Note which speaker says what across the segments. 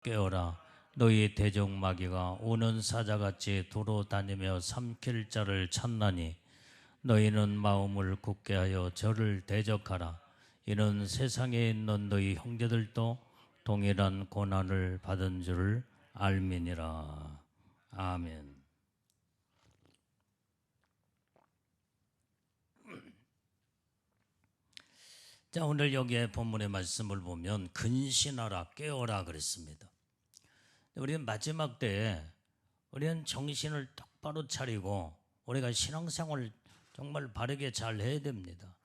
Speaker 1: 깨어라. 너희 대적마귀가 오는 사자같이 도로 다니며 삼킬 자를 찾나니 너희는 마음을 굳게 하여 저를 대적하라. 이는 세상에 있는 너희 형제들도 동일한 고난을 받은 줄을 알미니라. 아멘. 자, 오늘 여기에 본문의 말씀을 보면 근신하라, 깨어라 그랬습니다. 우리는 마지막 때에 우리는 정신을 똑바로 차리고 우리가 신앙생활을 정말 바르게 잘 해야 됩니다.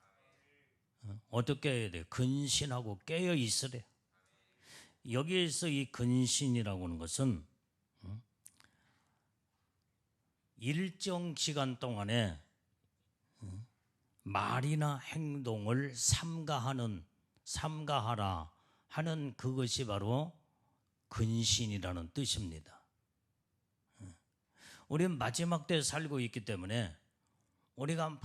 Speaker 1: 어떻게 해야 돼? 근신하고 깨어 있으래. 여기에서 이 근신이라고 하는 것은 일정 시간 동안에 말이나 행동을 삼가하라 하는 그것이 바로 근신이라는 뜻입니다. 우리는 마지막 때에 살고 있기 때문에 우리가 막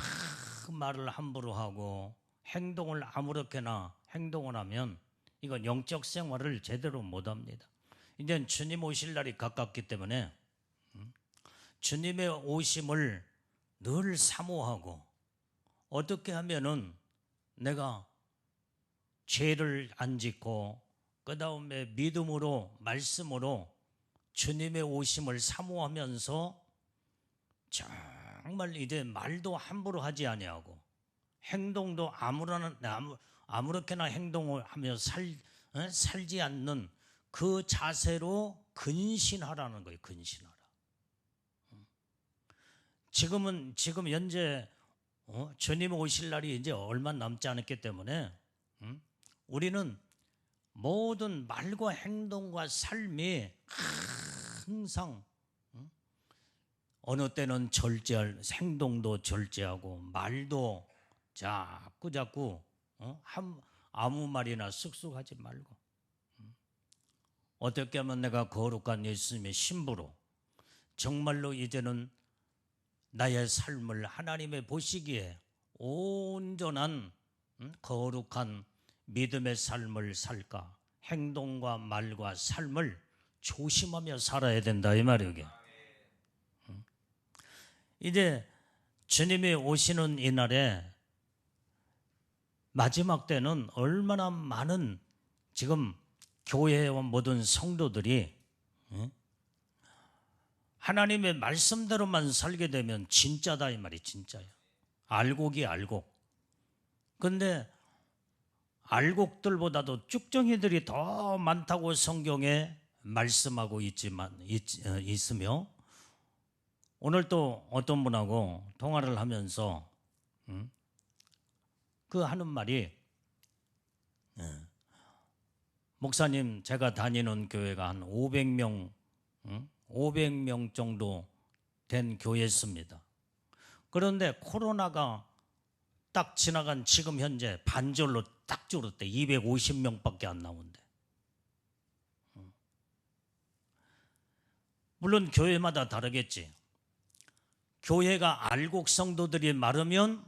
Speaker 1: 말을 함부로 하고 행동을 아무렇게나 행동을 하면 이건 영적 생활을 제대로 못합니다. 이제 주님 오실 날이 가깝기 때문에 주님의 오심을 늘 사모하고 어떻게 하면은 내가 죄를 안 짓고 그 다음에 믿음으로 말씀으로 주님의 오심을 사모하면서 정말 이제 말도 함부로 하지 아니하고 행동도 아무렇게나 행동을 하며 살지 않는 그 자세로 근신하라는 거예요. 근신하라. 지금 현재 주님 오실 날이 이제 얼마 남지 않았기 때문에 우리는 모든 말과 행동과 삶이 항상 어느 때는 행동도 절제하고 말도 자꾸 아무 말이나 쑥쑥하지 말고 어떻게 하면 내가 거룩한 예수님의 신부로 정말로 이제는 나의 삶을 하나님의 보시기에 온전한 거룩한 믿음의 삶을 살까? 행동과 말과 삶을 조심하며 살아야 된다 이 말이에요. 이제 주님이 오시는 이날에 마지막 때는 얼마나 많은 지금 교회와 모든 성도들이 하나님의 말씀대로만 살게 되면 진짜다 이 말이 진짜야. 알곡이 알곡. 근데 알곡들보다도 쭉정이들이 더 많다고 성경에 말씀하고 있으며 오늘 또 어떤 분하고 통화를 하면서 그 하는 말이 목사님 제가 다니는 교회가 한 500명 정도 된 교회였습니다. 그런데 코로나가 딱 지나간 지금 현재 반절로 딱 줄었대. 250명밖에 안 나온대. 물론 교회마다 다르겠지. 교회가 알곡 성도들이 많으면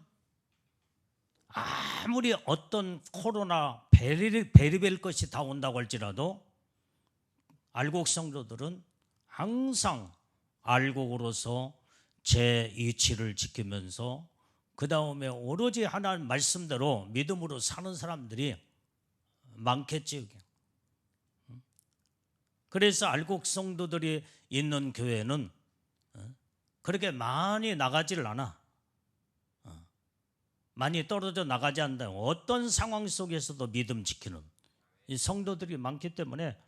Speaker 1: 아무리 어떤 코로나 베리벨 것이 다 온다고 할지라도 알곡 성도들은 항상 알곡으로서 제 이치를 지키면서 그 다음에 오로지 하나님 말씀대로 믿음으로 사는 사람들이 많겠지. 그래서 알곡 성도들이 있는 교회는 그렇게 많이 나가지를 않아. 많이 떨어져 나가지 않는다. 어떤 상황 속에서도 믿음 지키는 이 성도들이 많기 때문에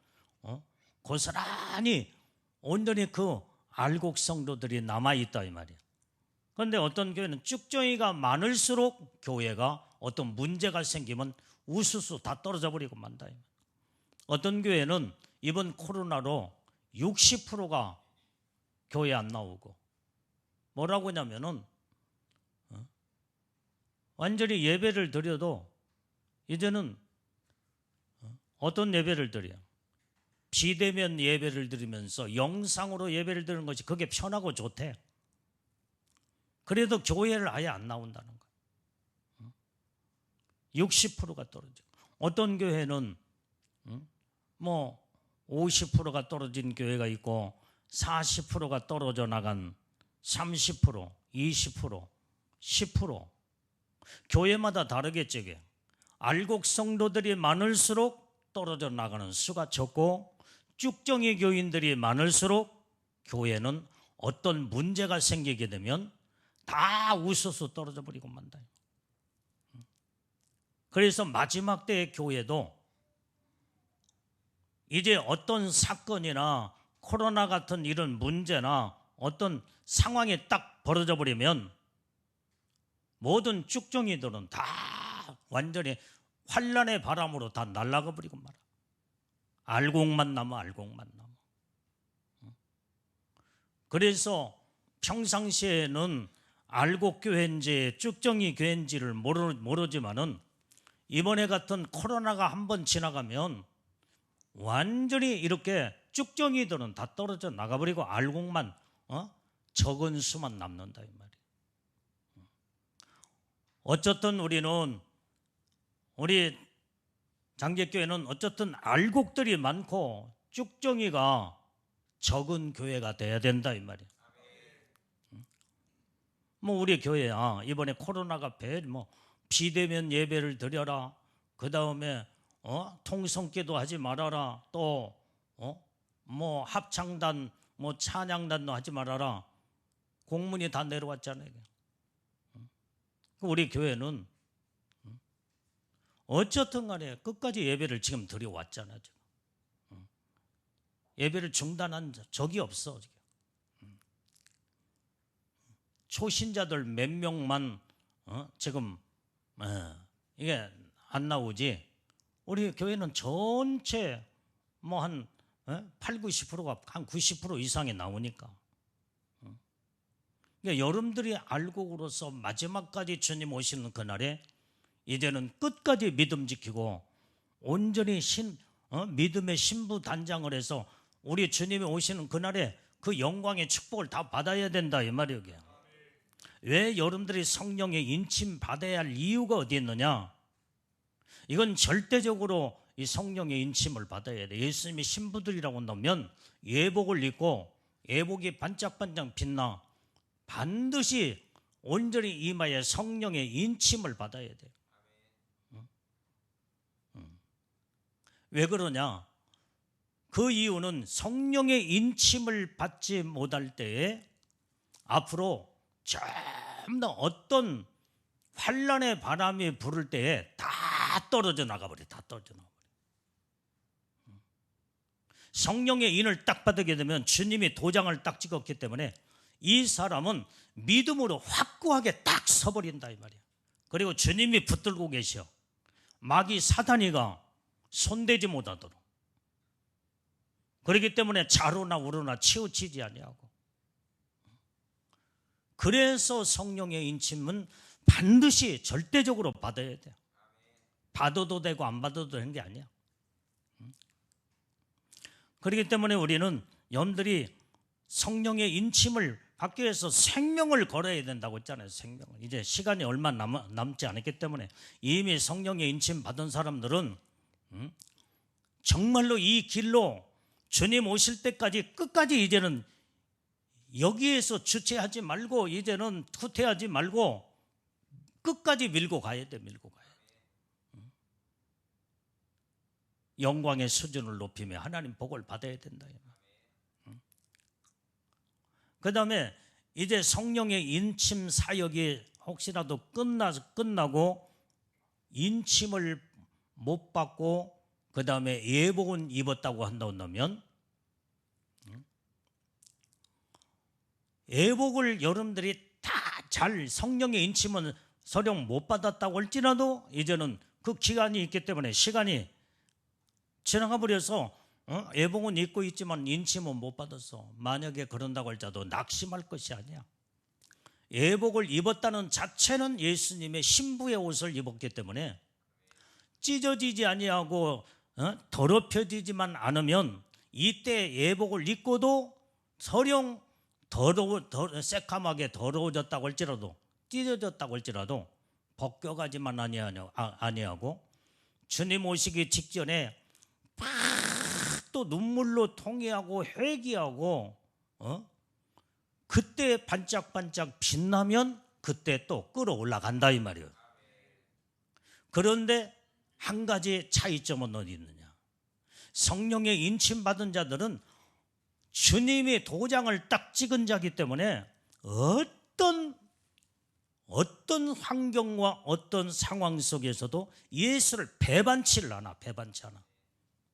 Speaker 1: 고스란히 온전히 그 알곡 성도들이 남아있다 이 말이야. 그런데 어떤 교회는 쭉정이가 많을수록 교회가 어떤 문제가 생기면 우수수 다 떨어져 버리고 만다. 어떤 교회는 이번 코로나로 60%가 교회 안 나오고 뭐라고 하냐면은 완전히 예배를 드려도 이제는 어떤 예배를 드려요? 비대면 예배를 드리면서 영상으로 예배를 드리는 것이 그게 편하고 좋대. 그래도 교회를 아예 안 나온다는 거예요. 60%가 떨어져. 어떤 교회는 50%가 떨어진 교회가 있고 40%가 떨어져 나간 30%, 20%, 10% 교회마다 다르겠죠. 이게. 알곡 성도들이 많을수록 떨어져 나가는 수가 적고 쭉정이 교인들이 많을수록 교회는 어떤 문제가 생기게 되면 다 우수수 떨어져 버리고 만다. 그래서 마지막 때의 교회도 이제 어떤 사건이나 코로나 같은 이런 문제나 어떤 상황이 딱 벌어져 버리면 모든 쭉정이들은 다 완전히 환란의 바람으로 다 날아가 버리고 말아. 알곡만 남아, 알곡만 남아. 그래서 평상시에는 알곡 교회인지 쭉정이 교회인지를 모르지만은 이번에 같은 코로나가 한번 지나가면 완전히 이렇게 쭉정이들은 다 떨어져 나가버리고 알곡만 적은 수만 남는다 이 말이에요. 어쨌든 우리 장제교회는 어쨌든 알곡들이 많고 쭉정이가 적은 교회가 돼야 된다 이 말이에요. 뭐 우리 교회야 이번에 코로나가 비대면 예배를 드려라. 그 다음에 통성기도 하지 말아라. 또 뭐 합창단 뭐 찬양단도 하지 말아라. 공문이 다 내려왔잖아요. 우리 교회는 어쨌든 간에 끝까지 예배를 지금 드려왔잖아요. 예배를 중단한 적이 없어. 초신자들 몇 명만 지금 이게 안 나오지. 우리 교회는 전체 뭐 한 8, 90%가 한 90% 이상이 나오니까. 그러니까 여러분들이 알곡으로서 마지막까지 주님 오시는 그날에 이제는 끝까지 믿음 지키고 온전히 믿음의 신부 단장을 해서 우리 주님이 오시는 그날에 그 영광의 축복을 다 받아야 된다 이 말이에요. 왜 여러분들이 성령의 인침 받아야 할 이유가 어디 있느냐? 이건 절대적으로 이 성령의 인침을 받아야 돼. 예수님이 신부들이라고 한다면 예복을 입고 예복이 반짝반짝 빛나 반드시 온전히 이마에 성령의 인침을 받아야 돼요. 왜 그러냐? 그 이유는 성령의 인침을 받지 못할 때에 앞으로 전부 어떤 환란의 바람이 불을 때에 다 떨어져 나가버려. 다 떨어져 나가버려. 성령의 인을 딱 받게 되면 주님이 도장을 딱 찍었기 때문에 이 사람은 믿음으로 확고하게 딱 서버린다 이 말이야. 그리고 주님이 붙들고 계셔. 마귀 사단이가 손대지 못하도록. 그렇기 때문에 좌로나 우로나 치우치지 아니하고. 그래서 성령의 인침은 반드시 절대적으로 받아야 돼요. 받아도 되고 안 받아도 되는 게 아니야. 그렇기 때문에 우리는 여러분들이 성령의 인침을 받기 위해서 생명을 걸어야 된다고 했잖아요. 생명을. 이제 시간이 얼마 남지 않았기 때문에 이미 성령의 인침 받은 사람들은 정말로 이 길로 주님 오실 때까지 끝까지 이제는 여기에서 주체하지 말고 이제는 후퇴하지 말고 끝까지 밀고 가야 돼. 밀고 가야 돼. 영광의 수준을 높이며 하나님 복을 받아야 된다. 그 다음에 이제 성령의 인침 사역이 혹시라도 끝나고 인침을 못 받고 그 다음에 예복은 입었다고 한다면 예복을 여러분들이 다 잘 성령의 인침은 서령 못 받았다고 할지라도 이제는 그 기간이 있기 때문에 시간이 지나가 버려서 예복은 입고 있지만 인침은 못 받았어. 만약에 그런다고 할지라도 낙심할 것이 아니야. 예복을 입었다는 자체는 예수님의 신부의 옷을 입었기 때문에 찢어지지 아니하고 더럽혀지지만 않으면 이때 예복을 입고도 서령 새카맣게 더러워졌다고 할지라도 찢어졌다고 할지라도 벗겨가지만 아니하고 주님 오시기 직전에 팍 또 눈물로 통회하고 회개하고 그때 반짝반짝 빛나면 그때 또 끌어올라간다 이 말이에요. 그런데 한 가지 차이점은 어디 있느냐? 성령의 인침받은 자들은 주님이 도장을 딱 찍은 자기 때문에 어떤 환경과 어떤 상황 속에서도 예수를 배반치를 않아.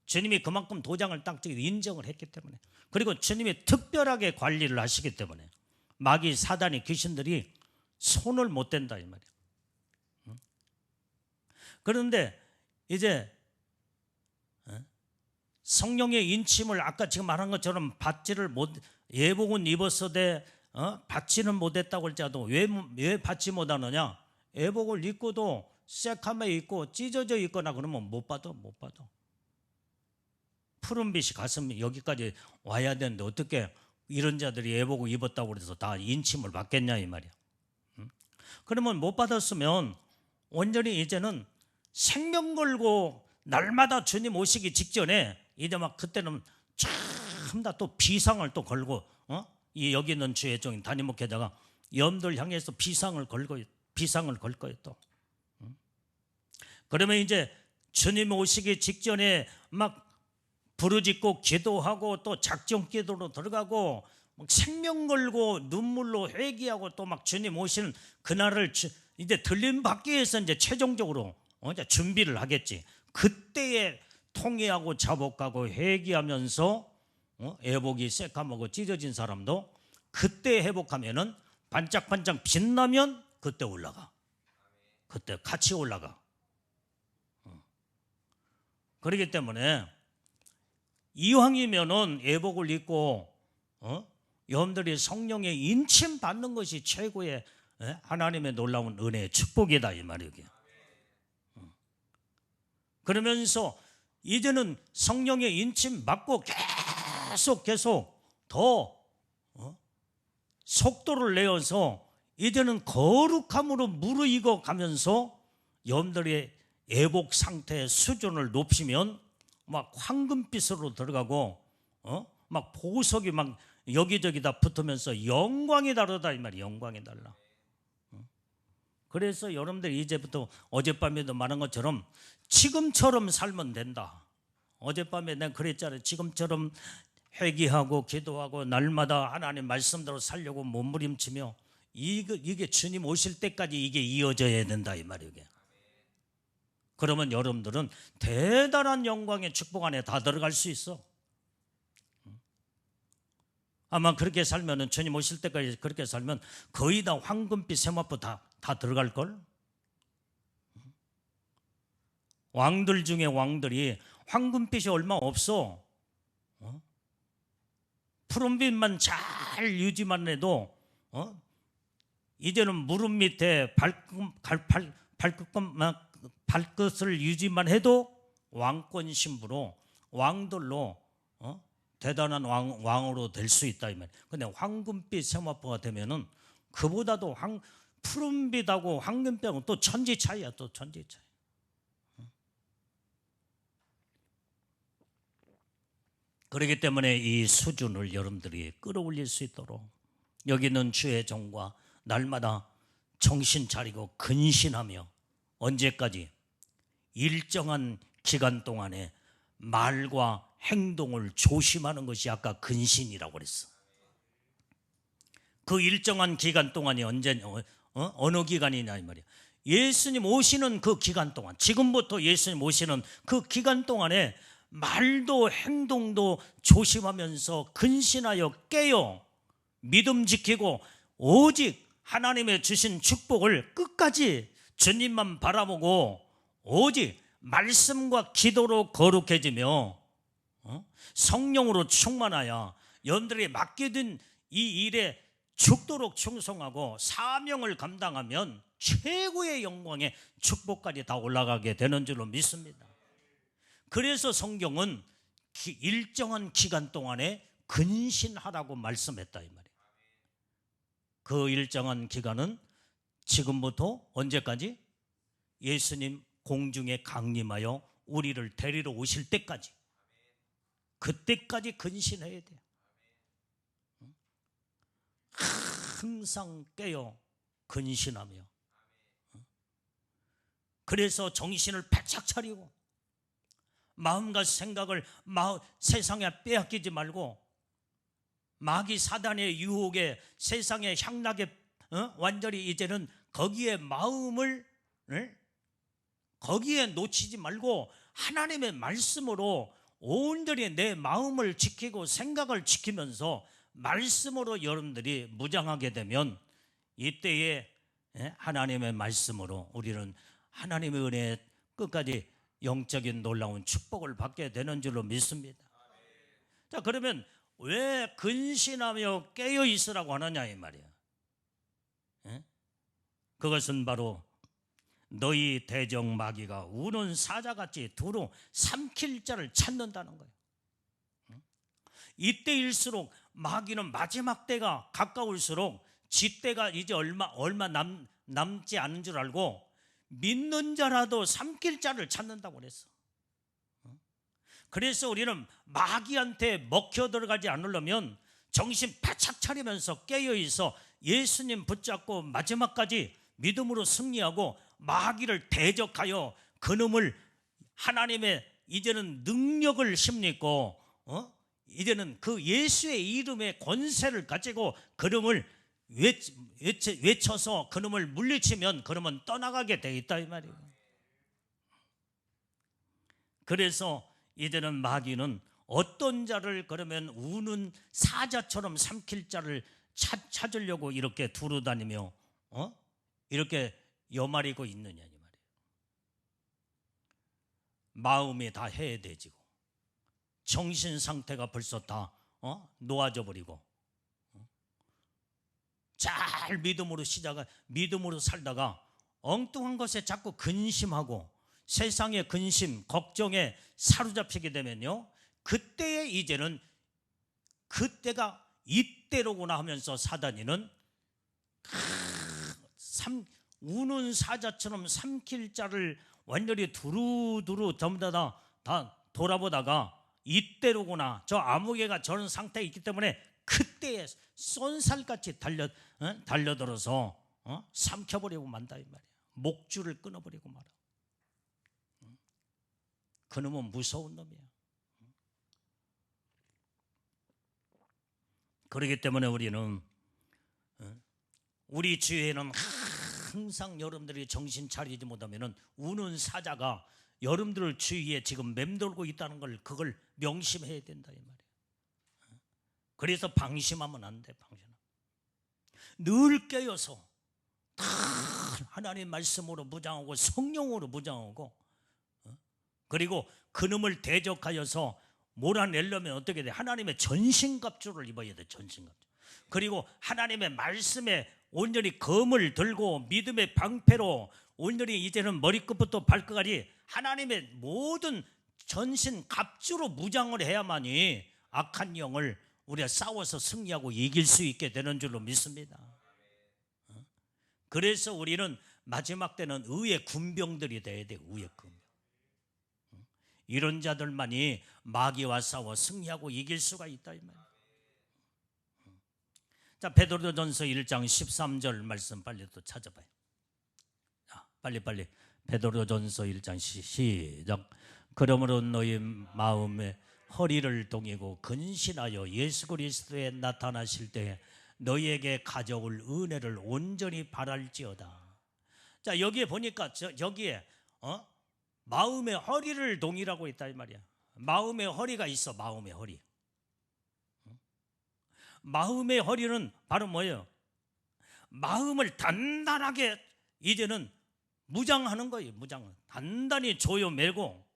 Speaker 1: 주님이 그만큼 도장을 딱 찍어 인정을 했기 때문에, 그리고 주님이 특별하게 관리를 하시기 때문에 마귀 사단이 귀신들이 손을 못 댄다 이 말이에요. 그런데 이제 성령의 인침을 아까 지금 말한 것처럼 받지를 못, 예복은 입었어도 받지는 못했다고 할지라도 왜 받지 못하느냐? 예복을 입고도 새카매 입고 찢어져 있거나 그러면 못 받아. 푸른빛이 가슴 여기까지 와야 되는데 어떻게 이런 자들이 예복을 입었다고 해서 다 인침을 받겠냐 이 말이야. 그러면 못 받았으면 온전히 이제는 생명 걸고 날마다 주님 오시기 직전에 이제 막 그때는 참다 또 비상을 또 걸고 이 여기 있는 주의 종인 담임 목회자가 염들 향해서 비상을 걸 거예요 또. 그러면 이제 주님 오시기 직전에 막 부르짖고 기도하고 또 작정 기도로 들어가고 생명 걸고 눈물로 회개하고 또 막 주님 오시는 그날을 이제 들림 받기 위해서 이제 최종적으로 이제 준비를 하겠지. 그때에 통회하고 자복하고 회개하면서 애복이 새까맣고 찢어진 사람도 그때 회복하면은 반짝반짝 빛나면 그때 올라가. 그때 같이 올라가. 그렇기 때문에 이왕이면은 애복을 입고 여러분들이 성령의 인침 받는 것이 최고의 하나님의 놀라운 은혜의 축복이다 이 말이에요. 그러면서 이제는 성령의 인침 받고 계속 더 속도를 내어서 이제는 거룩함으로 무르익어 가면서 여러분들의 애복 상태의 수준을 높이면 막 황금빛으로 들어가고 막 보석이 막 여기저기 다 붙으면서 영광이 다르다 이 말이에요. 영광이 달라. 그래서 여러분들이 이제부터 어젯밤에도 말한 것처럼 지금처럼 살면 된다. 어젯밤에 내가 그랬잖아요. 지금처럼 회개하고 기도하고 날마다 하나님 말씀대로 살려고 몸부림치며 이게 주님 오실 때까지 이게 이어져야 된다 이 말이에요. 그러면 여러분들은 대단한 영광의 축복 안에 다 들어갈 수 있어. 아마 그렇게 살면은 주님 오실 때까지 그렇게 살면 거의 다 황금빛 세마포 다 들어갈걸. 왕들 중에 왕들이 황금빛이 얼마 없어. 푸른빛만 잘 유지만 해도 이제는 무릎 밑에 발끝을 유지만 해도 왕권 신부로 왕들로 대단한 왕으로 될 수 있다 이 말. 근데 황금빛 세마포가 되면은 그보다도 푸른빛하고 황금빛하고 또 천지 차이야. 또 천지 차이. 그렇기 때문에 이 수준을 여러분들이 끌어올릴 수 있도록 여기 있는 주의 종과 날마다 정신 차리고 근신하며 언제까지? 일정한 기간 동안에 말과 행동을 조심하는 것이 아까 근신이라고 그랬어. 그 일정한 기간 동안이 어느 기간이냐 이 말이야. 예수님 오시는 그 기간 동안, 지금부터 예수님 오시는 그 기간 동안에 말도 행동도 조심하면서 근신하여 깨어 믿음 지키고 오직 하나님의 주신 축복을 끝까지 주님만 바라보고 오직 말씀과 기도로 거룩해지며 성령으로 충만하여 여러분들이 맡겨진 이 일에 죽도록 충성하고 사명을 감당하면 최고의 영광의 축복까지 다 올라가게 되는 줄로 믿습니다. 그래서 성경은 일정한 기간 동안에 근신하라고 말씀했다 이 말이에요. 그 일정한 기간은 지금부터 언제까지? 예수님 공중에 강림하여 우리를 데리러 오실 때까지. 그때까지 근신해야 돼. 항상 깨어 근신하며, 그래서 정신을 바짝 차리고 마음과 생각을 세상에 빼앗기지 말고 마귀 사단의 유혹에 세상의 향락에 완전히 이제는 거기에 마음을 거기에 놓치지 말고 하나님의 말씀으로 온전히 내 마음을 지키고 생각을 지키면서 말씀으로 여러분들이 무장하게 되면 이때에 하나님의 말씀으로 우리는 하나님의 은혜에 끝까지 영적인 놀라운 축복을 받게 되는 줄로 믿습니다. 자, 그러면 왜 근신하며 깨어 있으라고 하느냐 이 말이야. 그것은 바로 너희 대적 마귀가 우는 사자같이 두루 삼킬 자를 찾는다는 거예요. 이때일수록 마귀는 마지막 때가 가까울수록 지 때가 이제 얼마 남지 않은 줄 알고 믿는 자라도 삼킬 자를 찾는다고 그랬어. 그래서 우리는 마귀한테 먹혀 들어가지 않으려면 정신 바짝 차리면서 깨어있어 예수님 붙잡고 마지막까지 믿음으로 승리하고 마귀를 대적하여 그놈을 하나님의 이제는 능력을 힘입고 이제는 그 예수의 이름의 권세를 가지고 그놈을 외쳐서 그놈을 물리치면 그놈은 떠나가게 돼 있다 이 말이에요. 그래서 이제는 마귀는 어떤 자를 그러면 우는 사자처럼 삼킬 자를 찾으려고 이렇게 두루다니며 이렇게 여마리고 있느냐 이 말이에요. 마음이 다 해해돼지고 정신 상태가 벌써 다 놓아져 버리고 잘 믿음으로 살다가 엉뚱한 것에 자꾸 근심하고 세상의 근심, 걱정에 사로잡히게 되면요, 그때에 이제는 그때가 이때로구나 하면서 사단이는 우는 사자처럼 삼킬 자를 완전히 두루두루 전부 다 돌아보다가 이때로구나, 저 아무개가 저런 상태에 있기 때문에 그때에 쏜살같이 달려들어서 삼켜버리고 만다 이 말이야. 목줄을 끊어버리고 말아. 그놈은 무서운 놈이야. 그렇기 때문에 우리는 우리 주위에는 항상 여러분들이 정신 차리지 못하면 우는 사자가 여러분들 주위에 지금 맴돌고 있다는 걸 그걸 명심해야 된다 이 말이에요. 그래서 방심하면 안 돼. 늘 깨어서 다 하나님 말씀으로 무장하고 성령으로 무장하고 그리고 그놈을 대적하여서 몰아내려면 어떻게 돼? 하나님의 전신갑주를 입어야 돼. 전신갑주. 그리고 하나님의 말씀에 온전히 검을 들고 믿음의 방패로 온전히 이제는 머리끝부터 발끝까지 하나님의 모든 전신 갑주로 무장을 해야만이 악한 영을 우리가 싸워서 승리하고 이길 수 있게 되는 줄로 믿습니다. 그래서 우리는 마지막 때는 의의 군병들이 돼야 돼. 의의 군병. 이런 자들만이 마귀와 싸워 승리하고 이길 수가 있다 이 말이에요. 자, 베드로전서 1장 13절 말씀 빨리 또 찾아봐요. 빨리 베드로전서 1장 시작. 그러므로 너희 마음에 허리를 동이고 근신하여 예수 그리스도에 나타나실 때 너희에게 가져올 은혜를 온전히 바랄지어다. 자, 여기에 보니까 여기에 마음의 허리를 동이라고 있다 이 말이야. 마음의 허리가 있어. 마음의 허리. 마음의 허리는 바로 뭐예요? 마음을 단단하게 이제는 무장하는 거예요. 무장. 단단히 조여매고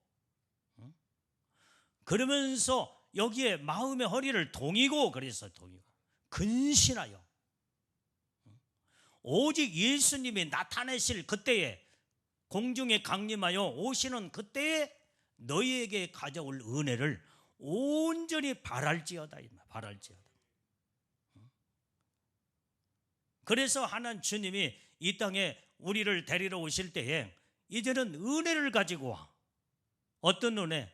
Speaker 1: 그러면서 여기에 마음의 허리를 동이고, 그래서 동이고 근신하여 오직 예수님이 나타내실 그때에 공중에 강림하여 오시는 그때에 너희에게 가져올 은혜를 온전히 바랄지어다. 바랄지어다. 그래서 하나님 주님이 이 땅에 우리를 데리러 오실 때에 이제는 은혜를 가지고 와. 어떤 은혜?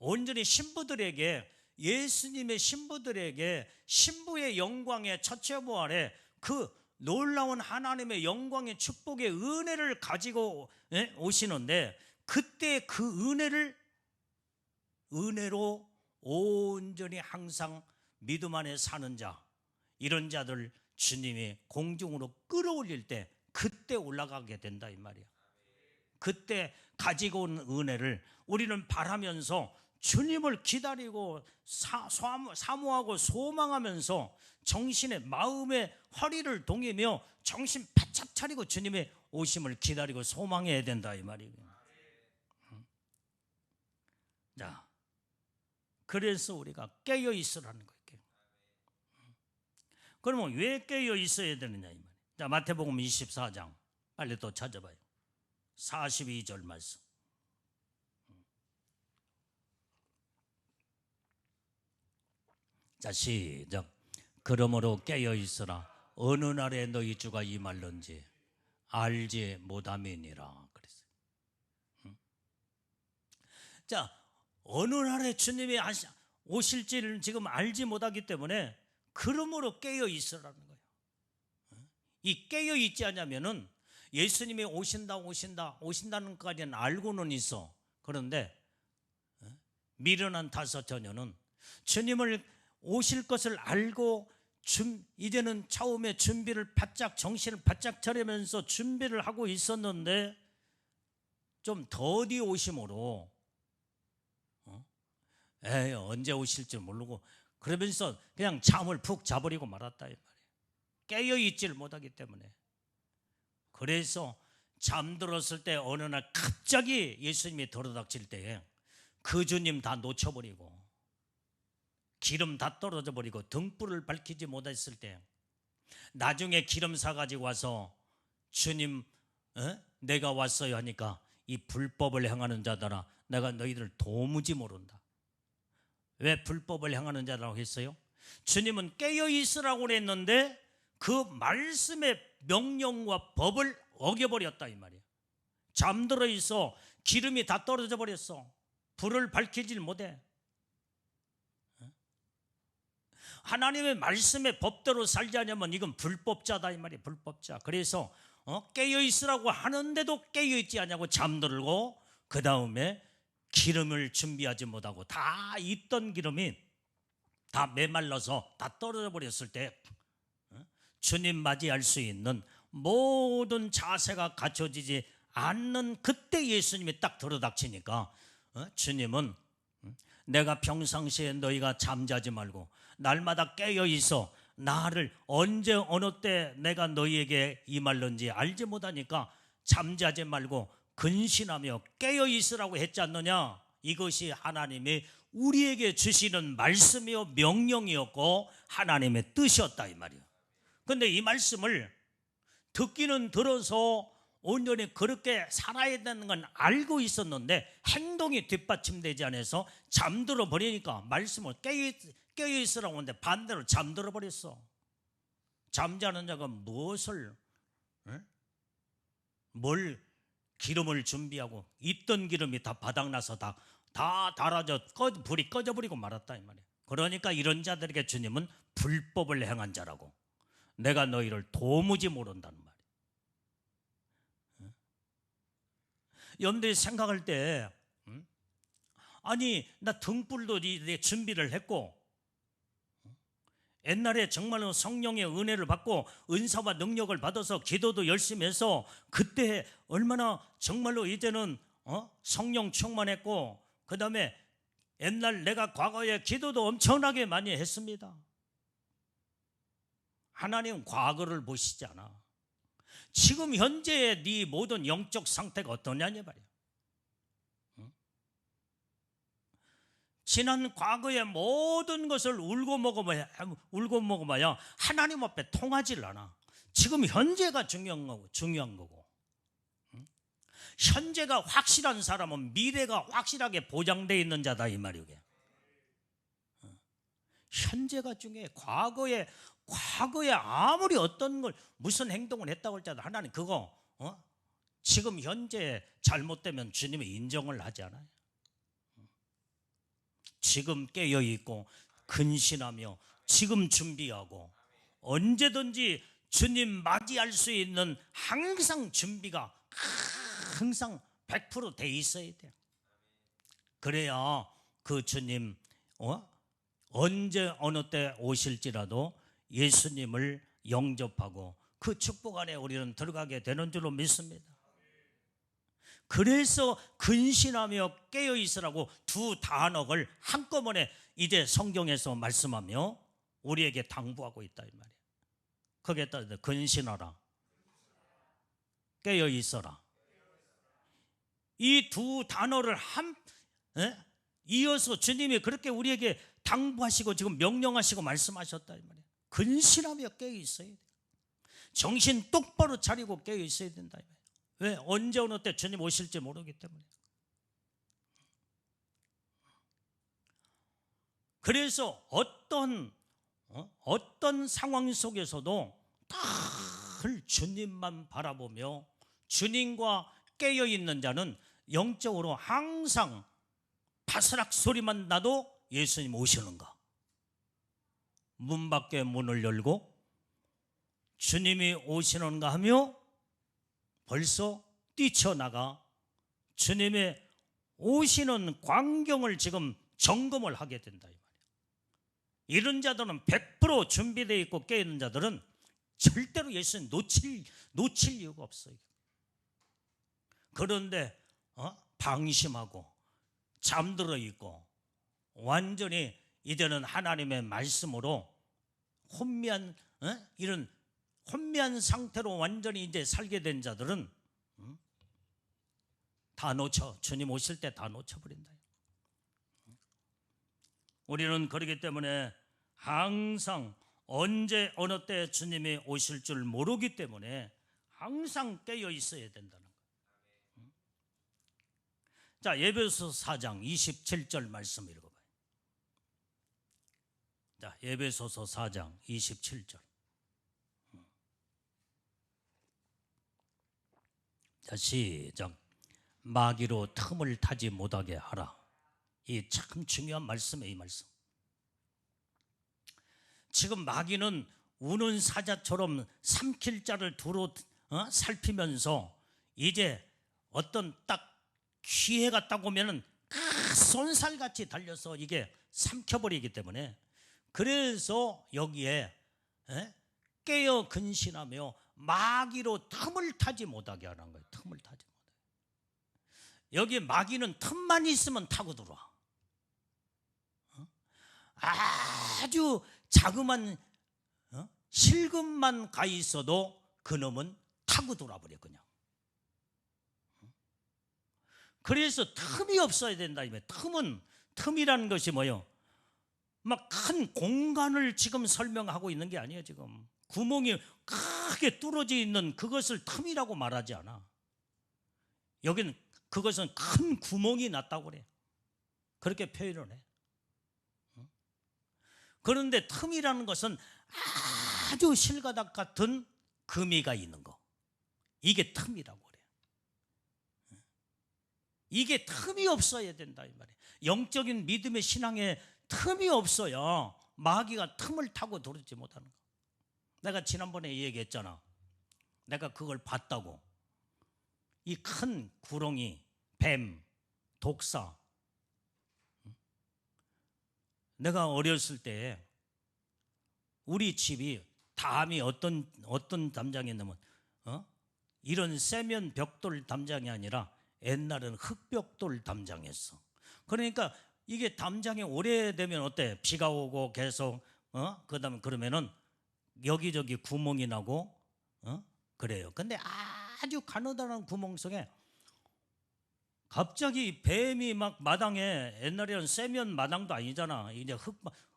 Speaker 1: 온전히 신부들에게, 예수님의 신부들에게 신부의 영광의 첫째 부활에 그 놀라운 하나님의 영광의 축복의 은혜를 가지고 오시는데, 그때 그 은혜로 온전히 항상 믿음 안에 사는 자, 이런 자들 주님이 공중으로 끌어올릴 때 그때 올라가게 된다 이 말이야. 그때 가지고 온 은혜를 우리는 바라면서 주님을 기다리고 사모하고 소망하면서 정신의 마음의 허리를 동이며 정신 바짝 차리고 주님의 오심을 기다리고 소망해야 된다 이 말이에요. 자, 그래서 우리가 깨어 있으라는 거예요. 그러면 왜 깨어 있어야 되느냐 이 말이에요. 자, 마태복음 24장 빨리 또 찾아봐요. 42절 말씀. 자, 시작. 그러므로 깨어 있으라. 어느 날에 너희 주가 임할런지 알지 못함이니라 그랬어요. 자, 어느 날에 주님이 오실지를 지금 알지 못하기 때문에 그러므로 깨어 있으라는 거예요. 이 깨어 있지 않냐면은 예수님이 오신다는 것까지는 알고는 있어. 그런데 미련한 다섯 처녀는 주님을 오실 것을 알고 이제는 처음에 준비를 바짝, 정신을 바짝 차리면서 준비를 하고 있었는데 좀 더디 오심으로 언제 오실지 모르고 그러면서 그냥 잠을 푹 자버리고 말았다 이 말이에요. 깨어 있지를 못하기 때문에. 그래서 잠들었을 때 어느 날 갑자기 예수님이 들어닥칠 때에 그 주님 다 놓쳐버리고 기름 다 떨어져 버리고 등불을 밝히지 못했을 때 나중에 기름 사가지고 와서 주님 내가 왔어요 하니까 이 불법을 행하는 자들아 내가 너희들 도무지 모른다. 왜 불법을 행하는 자라고 했어요? 주님은 깨어 있으라고 그랬는데 그 말씀의 명령과 법을 어겨버렸다 이 말이에요. 잠들어 있어. 기름이 다 떨어져 버렸어. 불을 밝히질 못해. 하나님의 말씀의 법대로 살지 않으면 이건 불법자다 이 말이에요. 불법자. 그래서 깨어 있으라고 하는데도 깨어 있지 않냐고 잠들고 그 다음에 기름을 준비하지 못하고 다 있던 기름이 다 메말라서 다 떨어져 버렸을 때 주님 맞이할 수 있는 모든 자세가 갖춰지지 않는 그때 예수님이 딱 들어닥치니까 주님은 내가 평상시에 너희가 잠자지 말고 날마다 깨어 있어 나를 언제 어느 때 내가 너희에게 임할는지 알지 못하니까 잠자지 말고 근신하며 깨어 있으라고 했지 않느냐. 이것이 하나님이 우리에게 주시는 말씀이요 명령이었고 하나님의 뜻이었다 이 말이에요. 그런데 이 말씀을 듣기는 들어서 온전히 그렇게 살아야 되는 건 알고 있었는데 행동이 뒷받침되지 않아서 잠들어 버리니까 말씀을 깨어 있으라고 하는데 반대로 잠들어 버렸어. 잠자는 자가 뭘 기름을 준비하고 있던 기름이 다 바닥나서 다 달아져 불이 꺼져버리고 말았다 이 말이에요. 그러니까 이런 자들에게 주님은 불법을 행한 자라고 내가 너희를 도무지 모른다는 말이에요. 여러분들이 생각할 때 아니 나 등불도 준비를 했고 옛날에 정말로 성령의 은혜를 받고 은사와 능력을 받아서 기도도 열심히 해서 그때 얼마나 정말로 이제는 성령 충만했고 그 다음에 옛날 내가 과거에 기도도 엄청나게 많이 했습니다. 하나님은 과거를 보시지 않아. 지금 현재의 네 모든 영적 상태가 어떠냐냐 말이야. 지난 과거의 모든 것을 울고 먹어봐야 하나님 앞에 통하질 않아. 지금 현재가 중요한 거고. 현재가 확실한 사람은 미래가 확실하게 보장되어 있는 자다 이 말이에요. 현재가 중요해. 과거에 아무리 어떤 걸 무슨 행동을 했다고 할지라도 하나님 그거 지금 현재 잘못되면 주님이 인정을 하지 않아요. 지금 깨어 있고 근신하며 지금 준비하고 언제든지 주님 맞이할 수 있는 항상 준비가 항상 100%돼 있어야 돼요. 그래야 그 주님 언제 어느 때 오실지라도 예수님을 영접하고 그 축복 안에 우리는 들어가게 되는 줄로 믿습니다. 그래서 근신하며 깨어 있으라고 두 단어를 한꺼번에 이제 성경에서 말씀하며 우리에게 당부하고 있다 이 말이에요. 거기에 따라 근신하라, 깨어 있어라. 이 두 단어를 이어서 주님이 그렇게 우리에게 당부하시고 지금 명령하시고 말씀하셨다 이 말이에요. 근신하며 깨어 있어야 돼요. 정신 똑바로 차리고 깨어 있어야 된다 이 말이에요. 왜? 언제 어느 때 주님 오실지 모르기 때문에. 그래서 어떤 상황 속에서도 늘 주님만 바라보며 주님과 깨어 있는 자는 영적으로 항상 바스락 소리만 나도 예수님 오시는가, 문 밖에 문을 열고 주님이 오시는가 하며 벌써 뛰쳐나가 주님의 오시는 광경을 지금 점검을 하게 된다 이 말이에요. 이런 자들은 100% 준비되어 있고 깨어있는 자들은 절대로 예수님 놓칠 이유가 없어요. 그런데 방심하고 잠들어 있고 완전히 이제는 하나님의 말씀으로 혼미한 이런 혼미한 상태로 완전히 이제 살게 된 자들은 다 놓쳐, 주님 오실 때 다 놓쳐버린다. 우리는 그렇기 때문에 항상 언제 어느 때 주님이 오실 줄 모르기 때문에 항상 깨어 있어야 된다는 거예요. 자, 에베소 4장 27절 말씀 읽어봐요. 자, 에베소서 4장 27절. 자, 시작. 마귀로 틈을 타지 못하게 하라. 이 참 중요한 말씀이에요. 이 말씀. 지금 마귀는 우는 사자처럼 삼킬 자를 두루 살피면서 이제 어떤 딱 기회가 딱 오면은 쏜살같이 달려서 이게 삼켜버리기 때문에, 그래서 여기에 깨어 근신하며 마귀로 틈을 타지 못하게 하는 거예요. 틈을 타지 못하게. 여기 마귀는 틈만 있으면 타고 들어와. 아주 자그만 실금만 가 있어도 그놈은 타고 돌아버려 그냥. 그래서 틈이 없어야 된다. 틈이라는 것이 뭐예요? 막 큰 공간을 지금 설명하고 있는 게 아니에요. 지금 구멍이 크게 뚫어져 있는 그것을 틈이라고 말하지 않아. 여기는 그것은 큰 구멍이 났다고 그래. 그렇게 표현을 해. 그런데 틈이라는 것은 아주 실가닥 같은 금이가 있는 거, 이게 틈이라고 그래. 이게 틈이 없어야 된다 이 말이에요. 영적인 믿음의 신앙에 틈이 없어야 마귀가 틈을 타고 들어오지 못하는 거. 내가 지난번에 얘기했잖아. 내가 그걸 봤다고. 이 큰 구렁이, 뱀, 독사. 내가 어렸을 때 우리 집이 담이 어떤 담장이 있냐면 이런 세면 벽돌 담장이 아니라 옛날에는 흙벽돌 담장이었어. 그러니까 이게 담장이 오래되면 어때? 비가 오고 계속 그다음에 그러면은 여기저기 구멍이 나고 그래요. 근데 아주 가느다란 구멍 속에 갑자기 뱀이 막 마당에, 옛날에는 세면 마당도 아니잖아. 이제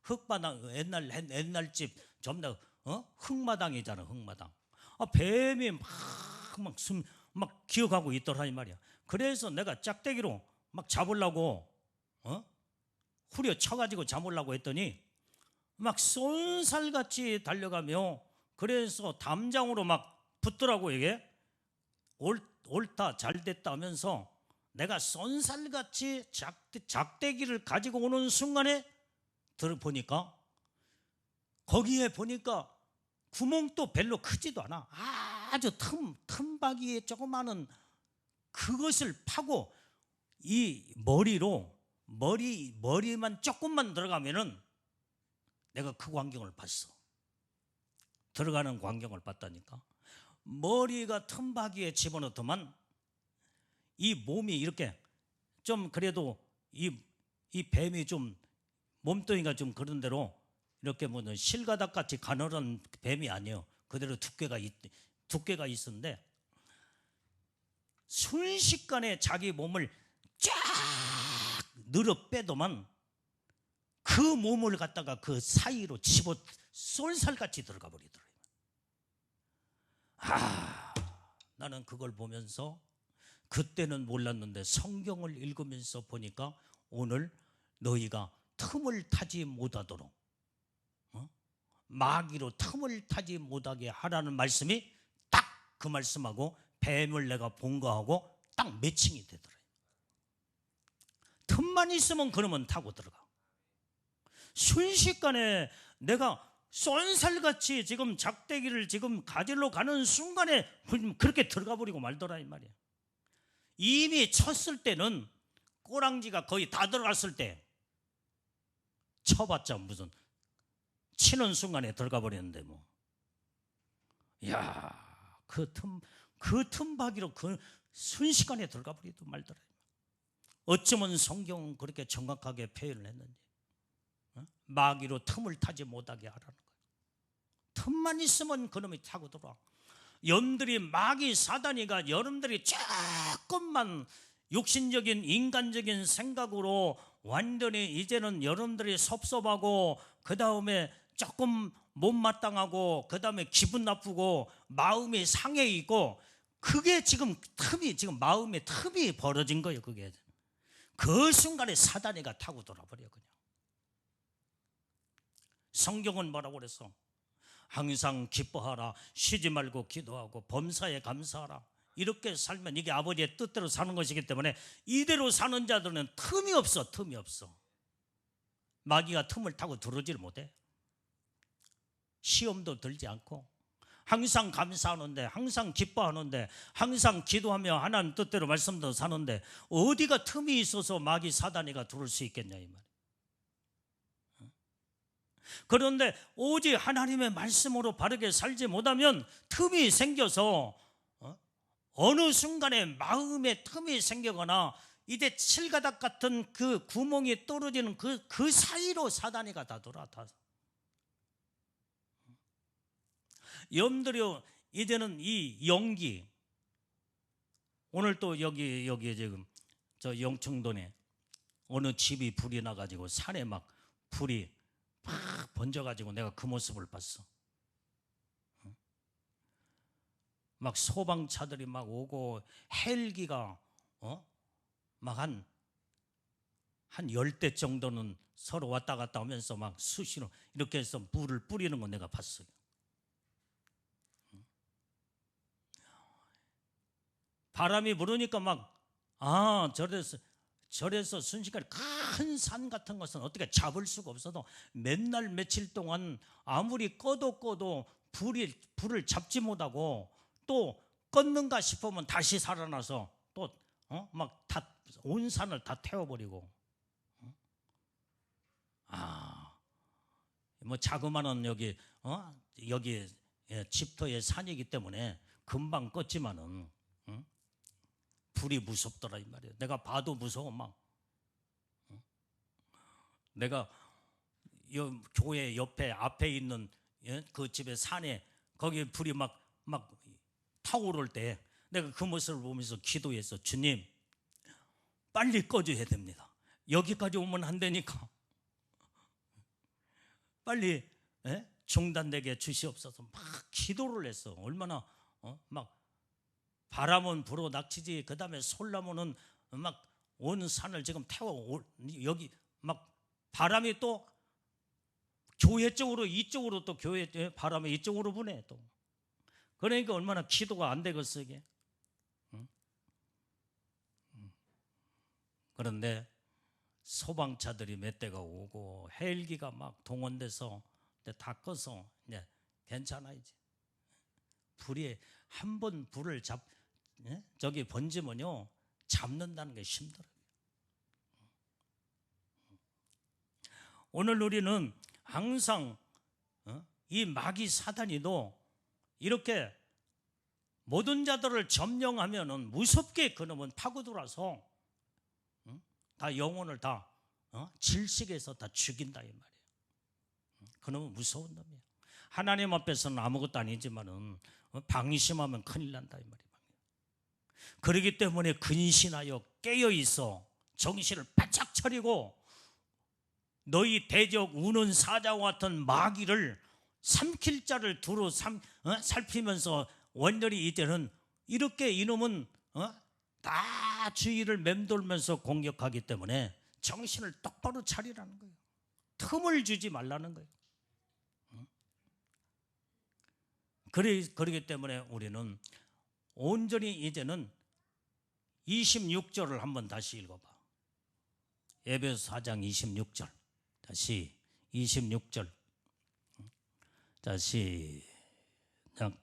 Speaker 1: 흙마당, 옛날 집 전부 다 흙마당이잖아. 흙마당. 뱀이 막 기어가고 있더라 이 말이야. 그래서 내가 짝대기로 막 잡으려고 후려쳐가지고 잡으려고 했더니 막 쏜살같이 달려가며, 그래서 담장으로 막 붙더라고. 이게 옳다 잘 됐다 하면서 내가 쏜살같이 작대기를 가지고 오는 순간에 들어보니까 거기에 보니까 구멍도 별로 크지도 않아. 아주 틈바귀에 조그마한 그것을 파고 이 머리만 조금만 들어가면은 내가 그 광경을 봤어. 들어가는 광경을 봤다니까. 머리가 틈바귀에 집어넣더만 이 몸이 이렇게 좀 그래도 이 뱀이 좀 몸뚱이가 좀 그런 대로 이렇게 뭐 실가닥 같이 가늘은 뱀이 아니에요. 그대로 두께가 있었는데 순식간에 자기 몸을 쫙 늘어 빼더만 그 몸을 갖다가 그 사이로 집어 쏠살같이 들어가 버리더라고요. 나는 그걸 보면서 그때는 몰랐는데 성경을 읽으면서 보니까 오늘 너희가 틈을 타지 못하도록 마귀로 틈을 타지 못하게 하라는 말씀이 딱 그 말씀하고 뱀을 내가 본 거하고 딱 매칭이 되더라고요. 틈만 있으면 그러면 타고 들어가. 순식간에 내가 쏜살같이 지금 작대기를 지금 가지러 가는 순간에 그렇게 들어가 버리고 말더라 이 말이야. 이미 쳤을 때는 꼬랑지가 거의 다 들어갔을 때 쳐봤자 무슨 치는 순간에 들어가 버렸는데 뭐. 야, 그 틈바귀로 그 순식간에 들어가 버리도 말더라. 어쩌면 성경은 그렇게 정확하게 표현을 했는지. 마귀로 틈을 타지 못하게 하라는 거예요. 틈만 있으면 그놈이 타고 들어와. 여러분들이 마귀 사단이가 여러분들이 조금만 육신적인 인간적인 생각으로 완전히 이제는 여러분들이 섭섭하고 그 다음에 조금 못마땅하고 그 다음에 기분 나쁘고 마음이 상해 있고 그게 지금 마음의 틈이 벌어진 거예요. 그게 그 순간에 사단이가 타고 돌아버려. 그냥 성경은 뭐라고 그랬어? 항상 기뻐하라, 쉬지 말고 기도하고 범사에 감사하라. 이렇게 살면 이게 아버지의 뜻대로 사는 것이기 때문에 이대로 사는 자들은 틈이 없어. 마귀가 틈을 타고 들어오질 못해. 시험도 들지 않고 항상 감사하는데, 항상 기뻐하는데, 항상 기도하며 하나님 뜻대로 말씀도 사는데 어디가 틈이 있어서 마귀 사단이가 들어올 수 있겠냐 이 말이야. 그런데 오직 하나님의 말씀으로 바르게 살지 못하면 틈이 생겨서 어느 순간에 마음에 틈이 생기거나 이제 칠가닥 같은 그 구멍이 떨어지는 그 사이로 사단이가 다 돌아다. 여러분들이 이제는 이 연기, 오늘 또 여기 지금 저 영청동에 어느 집이 불이 나가지고 산에 막 불이 막 번져가지고 내가 그 모습을 봤어. 막 소방차들이 막 오고 헬기가 막 한 10대 정도는 서로 왔다 갔다 하면서 막 수시로 이렇게 해서 물을 뿌리는 거 내가 봤어요. 바람이 불으니까 막 저래서 순식간에 큰 산 같은 것은 어떻게 잡을 수가 없어도 맨날 며칠 동안 아무리 꺼도 불을 잡지 못하고 또 껐는가 싶으면 다시 살아나서 또 막 다 온 산을 다 태워버리고 뭐 자그마한 여기 집터의 산이기 때문에 금방 껐지만은 불이 무섭더라 이 말이에요. 내가 봐도 무서워 막. 내가 교회 옆에 앞에 있는 그 집의 산에 거기 불이 막 타오를 때 내가 그 모습을 보면서 기도했어. 주님 빨리 꺼줘야 됩니다. 여기까지 오면 안 되니까 빨리 중단되게 주시옵소서. 막 기도를 했어. 얼마나 막 바람은 불어 닥치지. 그 다음에 솔나무는 막 온 산을 지금 태워. 여기 막 바람이 또 교회 쪽으로 이쪽으로 또 교회 바람이 이쪽으로 부네 또. 그러니까 얼마나 기도가 안 되겠어 이게. 그런데 소방차들이 몇 대가 오고 헬기가 막 동원돼서 다 꺼서 이제 괜찮아 이제. 불이 한 번 불을 저기 번지면요 잡는다는 게 힘들어요. 오늘 우리는 항상 이 마귀 사단이도 이렇게 모든 자들을 점령하면은 무섭게 그놈은 파고들어서 다 영혼을 다 질식해서 다 죽인다 이 말이에요. 그놈은 무서운 놈이에요. 하나님 앞에서는 아무것도 아니지만은 방심하면 큰일 난다 이 말이에요. 그렇기 때문에 근신하여 깨어 있어 정신을 바짝 차리고 너희 대적 우는 사자와 같은 마귀를 삼킬 자를 두루 살피면서 원렬히 이때는 이렇게 이놈은 다 주위를 맴돌면서 공격하기 때문에 정신을 똑바로 차리라는 거예요. 틈을 주지 말라는 거예요. 그렇기 때문에 우리는 온전히 이제는 26절을 한번 다시 읽어봐. 에베소 4장 26절. 다시 26절. 자, 시작.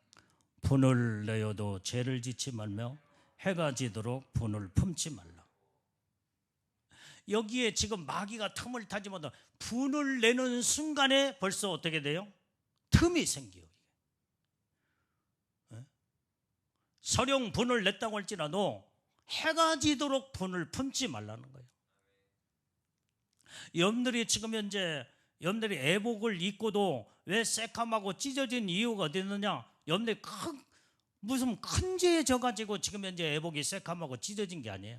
Speaker 1: 분을 내어도 죄를 짓지 말며 해가 지도록 분을 품지 말라. 여기에 지금 마귀가 틈을 타지 못한 분을 내는 순간에 벌써 어떻게 돼요? 틈이 생겨요. 서령 분을 냈다고 할지라도 해가 지도록 분을 품지 말라는 거예요. 여러분들이 지금 현재 여러분들이 애복을 입고도 왜 새카맣고 찢어진 이유가 어디 있느냐? 여러분들이 무슨 큰 죄에 져가지고 지금 현재 애복이 새카맣고 찢어진 게 아니에요.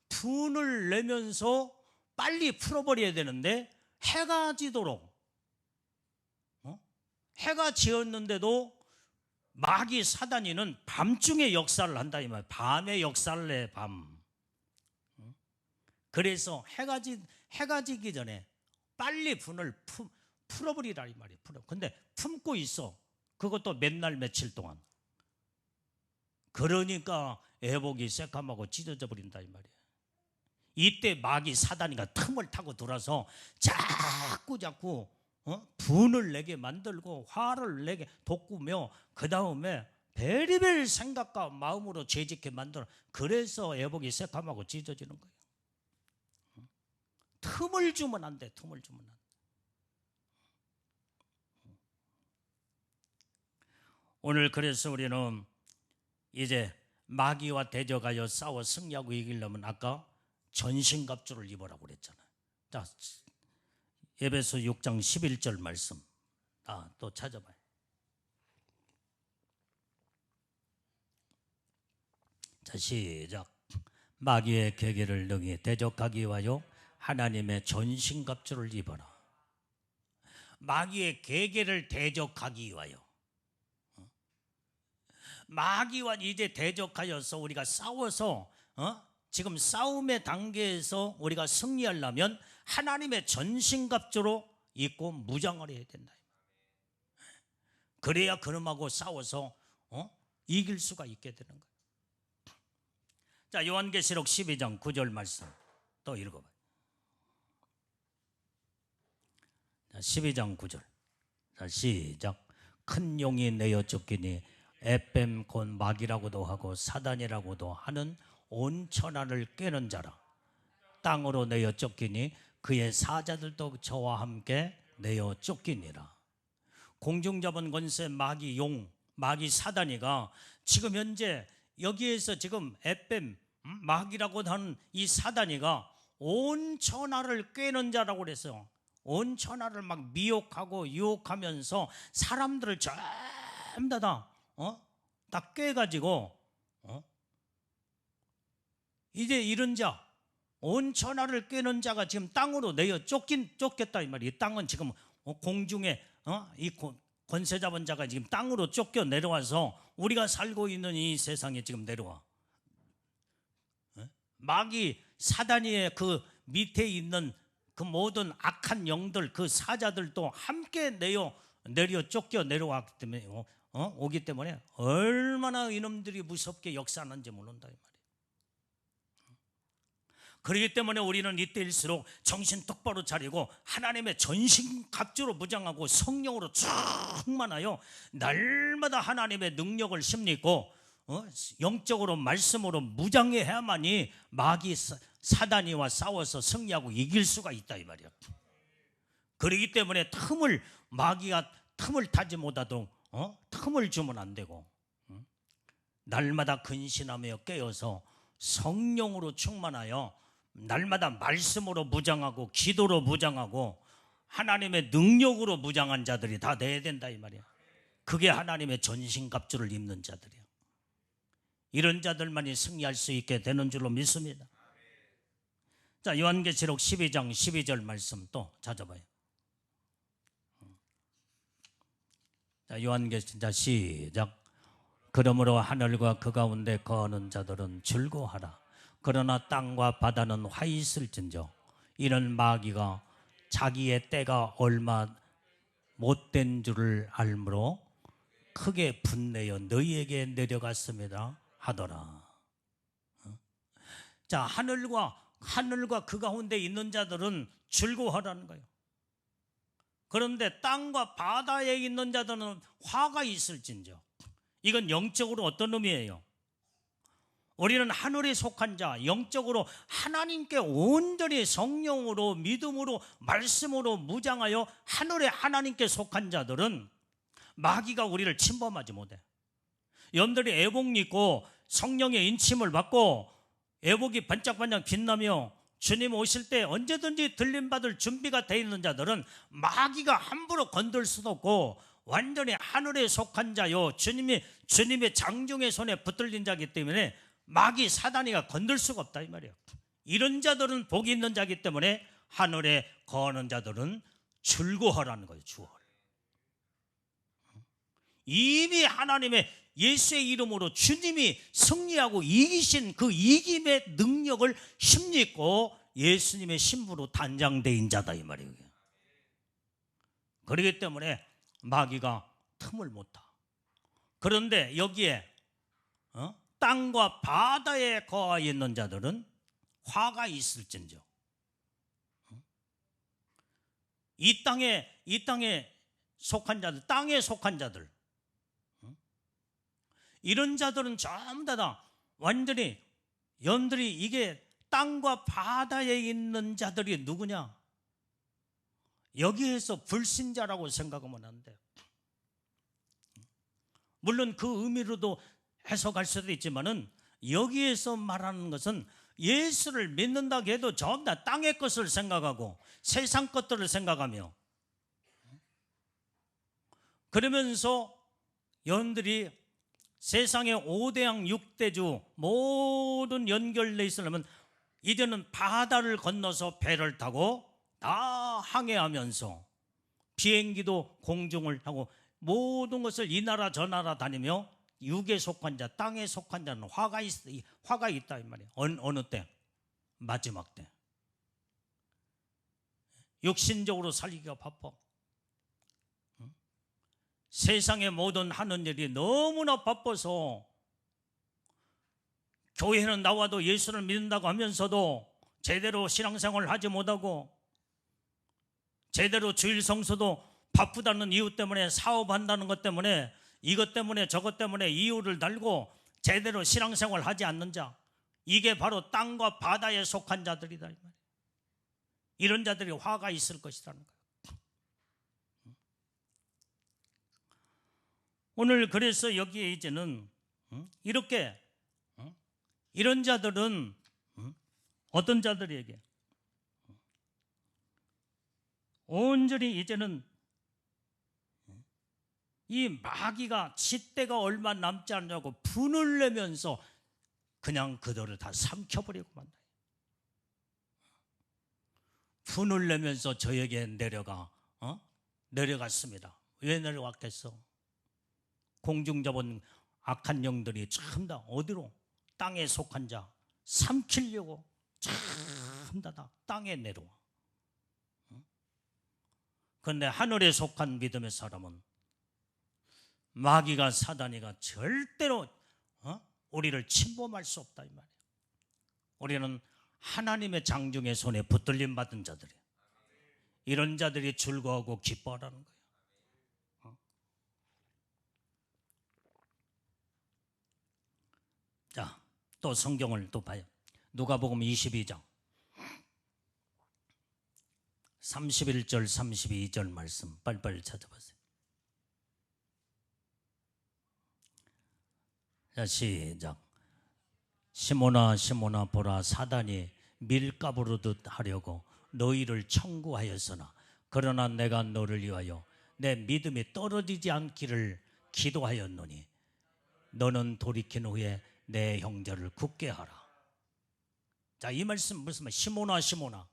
Speaker 1: 분을 내면서 빨리 풀어버려야 되는데 해가 지도록 해가 지었는데도 마귀 사단이는 밤중에 역사를 한다 이 말이에요. 밤에 역사를 해 밤. 그래서 해가 지기 전에 빨리 분을 풀어버리라 이 말이에요. 근데 품고 있어. 그것도 몇 날 며칠 동안. 그러니까 애복이 새까맣고 찢어져 버린다 이 말이에요. 이때 마귀 사단이가 틈을 타고 들어서 자꾸 분을 내게 만들고 화를 내게 돋구며 그 다음에 별의별 생각과 마음으로 죄짓게 만들어. 그래서 애복이 새까맣고 찢어지는 거예요. 틈을 주면 안 돼. 틈을 주면 안 돼. 오늘 그래서 우리는 이제 마귀와 대적하여 싸워 승리하고 이기려면 아까 전신갑주를 입으라고 그랬잖아요. 자, 에베소 6장 11절 말씀. 또 찾아봐요. 자, 시작. 마귀의 계계를 능히 대적하기 위하여 하나님의 전신갑주를 입어라. 마귀의 계계를 대적하기 위하여. 마귀와 이제 대적하여서 우리가 싸워서 지금 싸움의 단계에서 우리가 승리하려면 하나님의 전신갑주로 입고 무장을 해야 된다. 그래야 그놈하고 싸워서 이길 수가 있게 되는 거예요. 자, 요한계시록 12장 9절 말씀 또 읽어봐요. 12장 9절. 자, 시작. 큰 용이 내어 쫓기니 에뱀 곧 마귀라고도 하고 사단이라고도 하는 온 천하를 꿰는 자라. 땅으로 내어 쫓기니 그의 사자들도 저와 함께 내어 쫓기니라. 공중 잡은 권세 마귀 용, 마귀 사단이가 지금 현재 여기에서 지금 에뱀 마귀라고 하는 이 사단이가 온 천하를 꿰는 자라고 그랬어요. 온 천하를 막 미혹하고 유혹하면서 사람들을 전부 다 꿰가지고 이제 이런 자, 온 천하를 꿰는 자가 지금 땅으로 내어 쫓겠다 이 말이에요. 이 땅은 지금 공중에 이 권세 잡은 자가 지금 땅으로 쫓겨 내려와서 우리가 살고 있는 이 세상에 지금 내려와. 마귀 사단이의 그 밑에 있는 그 모든 악한 영들, 그 사자들도 함께 내려 쫓겨 내려왔기 때문에 오기 때문에 얼마나 이놈들이 무섭게 역사하는지 모른다 이 말이에요. 그렇기 때문에 우리는 이때일수록 정신 똑바로 차리고 하나님의 전신갑주로 무장하고 성령으로 충만하여 날마다 하나님의 능력을 힘입고 영적으로 말씀으로 무장해야만이 마귀 사단이와 싸워서 승리하고 이길 수가 있다 이 말이야. 그렇기 때문에 마귀가 틈을 타지 못하도록 틈을 주면 안 되고 날마다 근신하며 깨어서 성령으로 충만하여 날마다 말씀으로 무장하고 기도로 무장하고 하나님의 능력으로 무장한 자들이 다 돼야 된다 이 말이야. 그게 하나님의 전신갑주를 입는 자들이야. 이런 자들만이 승리할 수 있게 되는 줄로 믿습니다. 자, 요한계시록 12장 12절 말씀 또 찾아봐요. 자, 요한계시록 시작. 그러므로 하늘과 그 가운데 거하는 자들은 즐거워하라. 그러나 땅과 바다는 화 있을진저 이는 마귀가 자기의 때가 얼마 못된 줄을 알므로 크게 분내어 너희에게 내려갔습니다 하더라. 자, 하늘과 그 가운데 있는 자들은 즐거워하라는 거예요. 그런데 땅과 바다에 있는 자들은 화가 있을진저. 이건 영적으로 어떤 의미예요? 우리는 하늘에 속한 자, 영적으로 하나님께 온전히 성령으로 믿음으로 말씀으로 무장하여 하늘에 하나님께 속한 자들은 마귀가 우리를 침범하지 못해. 여러분들이 애복 입고 성령의 인침을 받고 애복이 반짝반짝 빛나며 주님 오실 때 언제든지 들림받을 준비가 되어 있는 자들은 마귀가 함부로 건들 수도 없고 완전히 하늘에 속한 자요 주님의 장중의 손에 붙들린 자이기 때문에 마귀 사단이가 건들 수가 없다 이 말이에요. 이런 자들은 복이 있는 자이기 때문에 하늘에 거하는 자들은 즐거워하라는 거예요. 주어를 이미 하나님의 예수의 이름으로 주님이 승리하고 이기신 그 이김의 능력을 힘입고 예수님의 신부로 단장된 자다 이 말이에요. 그렇기 때문에 마귀가 틈을 못 타. 그런데 여기에 땅과 바다에 거하 있는 자들은 화가 있을진저. 이 땅에 속한 자들, 땅에 속한 자들, 이런 자들은 전부 다 완전히 여러분들이 이게 땅과 바다에 있는 자들이 누구냐? 여기에서 불신자라고 생각하면 안 돼요. 물론 그 의미로도 해석할 수도 있지만은 여기에서 말하는 것은 예수를 믿는다고 해도 전부 다 땅의 것을 생각하고 세상 것들을 생각하며 그러면서 여러분들이 세상의 5대양 6대주 모든 연결되어 있으려면 이제는 바다를 건너서 배를 타고 다 항해하면서 비행기도 공중을 타고 모든 것을 이 나라 저 나라 다니며 육에 속한 자, 땅에 속한 자는 화가 있다 이 말이에요. 어느 때? 마지막 때. 육신적으로 살기가 바빠. 세상의 모든 하는 일이 너무나 바빠서 교회는 나와도 예수를 믿는다고 하면서도 제대로 신앙생활을 하지 못하고 제대로 주일 성수도 바쁘다는 이유 때문에 사업한다는 것 때문에 이것 때문에 저것 때문에 이유를 달고 제대로 신앙생활을 하지 않는 자, 이게 바로 땅과 바다에 속한 자들이다. 이런 자들이 화가 있을 것이라는 거예요. 오늘 그래서 여기에 이제는 이렇게 이런 자들은 어떤 자들에게 온전히 이제는 이 마귀가 칫대가 얼마 남지 않냐고 분을 내면서 그냥 그들을 다 삼켜버리고 만다. 분을 내면서 저에게 내려갔습니다. 왜 내려갔겠어? 공중 잡은 악한 영들이 전부 다 어디로? 땅에 속한 자 삼키려고 전부 다 땅에 내려와. 그런데 하늘에 속한 믿음의 사람은 마귀가 사단이가 절대로 우리를 침범할 수 없다 이 말이에요. 우리는 하나님의 장중의 손에 붙들림 받은 자들이에요. 이런 자들이 즐거워하고 기뻐하라는 거예요. 자, 또 성경을 또 봐요. 누가복음 22장 31절 32절 말씀 빨리빨리 찾아보세요. 자, 시작. 시몬아 시몬아 보라, 사단이 밀가부르듯 하려고 너희를 청구하였으나 그러나 내가 너를 위하여 내 믿음이 떨어지지 않기를 기도하였노니 너는 돌이킨 후에 내 형제를 굳게 하라. 자, 이 말씀 무슨 말? 시몬아 시몬아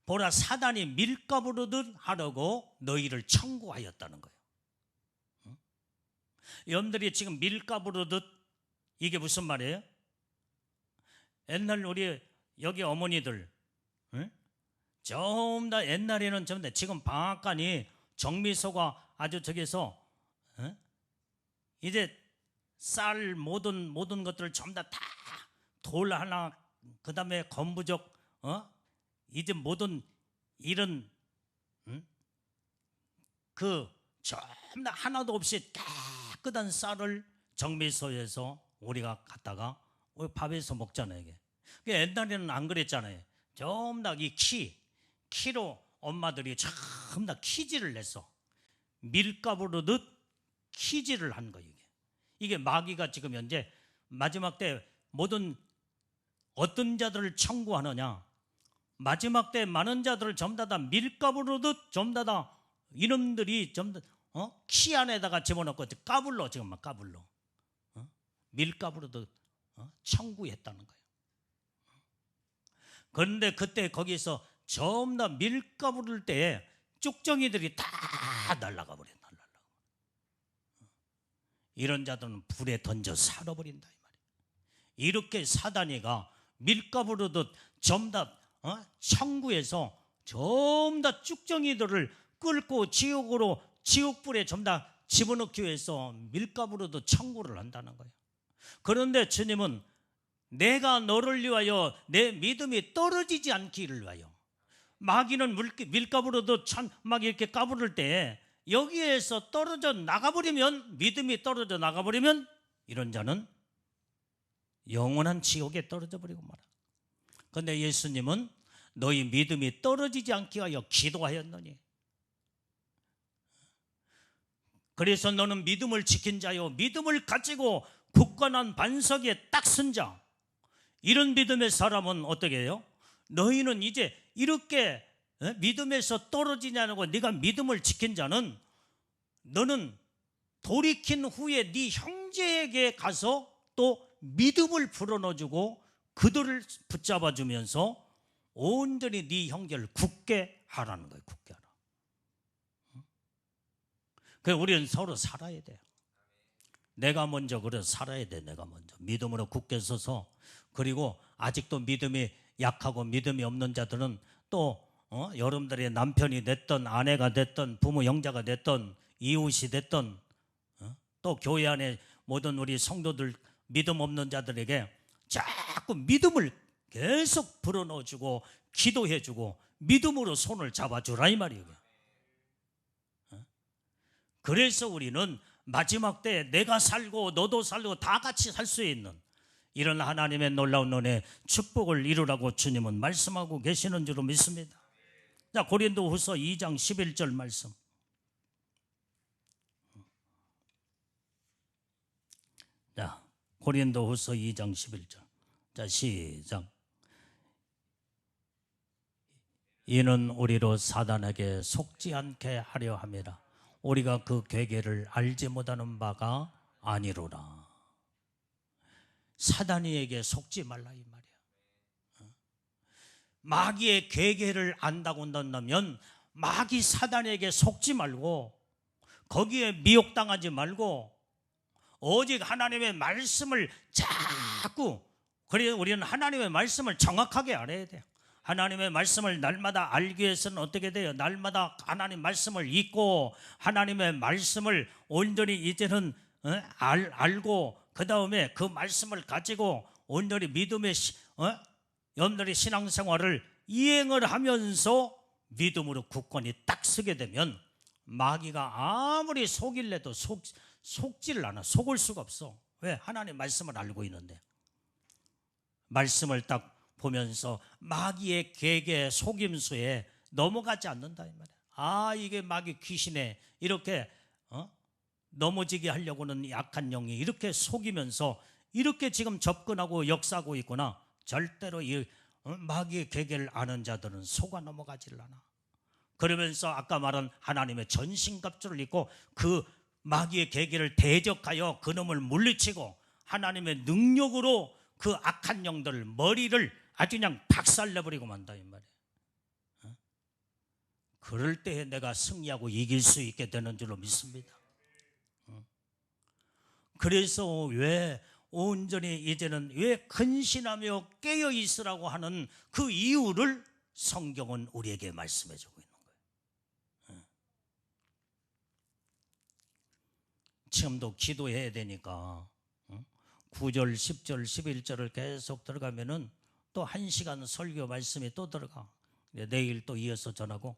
Speaker 1: 보라, 사단이 밀가부르듯 하려고 너희를 청구하였다는 거예요. 여러분들이 지금 밀가부르듯, 이게 무슨 말이에요? 옛날 우리 여기 어머니들 좀 더 옛날에는 좀 더, 지금 방앗간이 정미소가 아주 저기서 이제 쌀 모든 것들을 전부 다 돌 하나, 그 다음에 건부적 이제 모든 이런 그 전부 하나도 없이 깨끗한 쌀을 정미소에서 우리가 갖다가 우리 밥에서 먹잖아요. 이게 옛날에는 안 그랬잖아요. 전부 다 이 키로 엄마들이 전부 다 키질을 냈어. 밀가부르듯 키질을 한 거예요. 이게 마귀가 지금 현재 마지막 때 모든 어떤 자들을 청구하느냐, 마지막 때 많은 자들을 전부 다 밀가부르듯 전부 다 이놈들이 전부 키 안에다가 집어넣고 까불러, 지금 막 까불러 밀가부르듯 청구했다는 거예요. 그런데 그때 거기서 전부 다 밀가부를 때에 쭉정이들이 다 날아가 버려. 이런 자들은 불에 던져 살아버린다 이 말이에요. 이렇게 사단이가 밀가부르듯 전부 다 천국에서 전부 다 쭉정이들을 끌고 지옥불에 전부 다 집어넣기 위해서 밀가부르듯 청구를 한다는 거예요. 그런데 주님은 내가 너를 위하여 내 믿음이 떨어지지 않기를 위하여, 마귀는 밀가부르듯 막 이렇게 까부를 때 여기에서 떨어져 나가버리면, 믿음이 떨어져 나가버리면 이런 자는 영원한 지옥에 떨어져 버리고 말아. 그런데 예수님은 너희 믿음이 떨어지지 않게 하여 기도하였느니, 그래서 너는 믿음을 지킨 자요, 믿음을 가지고 굳건한 반석에 딱 선 자, 이런 믿음의 사람은 어떻게 해요? 너희는 이제 이렇게 믿음에서 떨어지냐고, 네가 믿음을 지킨 자는 너는 돌이킨 후에 네 형제에게 가서 또 믿음을 불어넣어주고 그들을 붙잡아주면서 온전히 네 형제를 굳게 하라는 거예요. 굳게 하라. 그래서 우리는 서로 살아야 돼요. 내가 먼저 그래서 살아야 돼. 내가 먼저 믿음으로 굳게 서서, 그리고 아직도 믿음이 약하고 믿음이 없는 자들은 또 여러분들의 남편이 됐든 아내가 됐든 부모 형제가 됐든 이웃이 됐든 또 교회 안에 모든 우리 성도들, 믿음 없는 자들에게 자꾸 믿음을 계속 불어넣어주고 기도해주고 믿음으로 손을 잡아주라 이 말이에요. 그래서 우리는 마지막 때 내가 살고 너도 살고 다 같이 살 수 있는 이런 하나님의 놀라운 은혜, 축복을 이루라고 주님은 말씀하고 계시는 줄로 믿습니다. 자, 고린도후서 2장 11절 말씀. 자, 고린도후서 2장 11절. 자, 시작. 이는 우리로 사단에게 속지 않게 하려 함이라. 우리가 그 계계를 알지 못하는 바가 아니로라. 사단이에게 속지 말라 이 말이야. 마귀의 계계를 안다고 한다면 마귀 사단에게 속지 말고 거기에 미혹당하지 말고 오직 하나님의 말씀을 자꾸, 그래서 우리는 하나님의 말씀을 정확하게 알아야 돼요. 하나님의 말씀을 날마다 알기 위해서는 어떻게 돼요? 날마다 하나님 말씀을 읽고 하나님의 말씀을 온전히 이제는 알고 그 다음에 그 말씀을 가지고 온전히 믿음의 여러분들이 신앙생활을 이행을 하면서 믿음으로 굳건히 딱 서게 되면 마귀가 아무리 속일래도 속지를 않아. 속을 수가 없어. 왜? 하나님 말씀을 알고 있는데. 말씀을 딱 보면서 마귀의 계계 속임수에 넘어가지 않는다 이 말이야. 아, 이게 마귀 귀신에 이렇게 넘어지게 하려고는 약한 영이 이렇게 속이면서 이렇게 지금 접근하고 역사하고 있구나. 절대로 이 마귀의 계계를 아는 자들은 속아 넘어가질 않아. 그러면서 아까 말한 하나님의 전신갑주를 입고 그 마귀의 계계를 대적하여 그놈을 물리치고 하나님의 능력으로 그 악한 영들 머리를 아주 그냥 박살내버리고 만다 이 말이에요. 그럴 때에 내가 승리하고 이길 수 있게 되는 줄로 믿습니다. 그래서 왜 온전히 이제는 왜 근신하며 깨어 있으라고 하는 그 이유를 성경은 우리에게 말씀해 주고 있는 거예요. 지금도 기도해야 되니까 9절, 10절, 11절을 계속 들어가면은 또 1시간 설교 말씀이 또 들어가. 내일 또 이어서 전하고.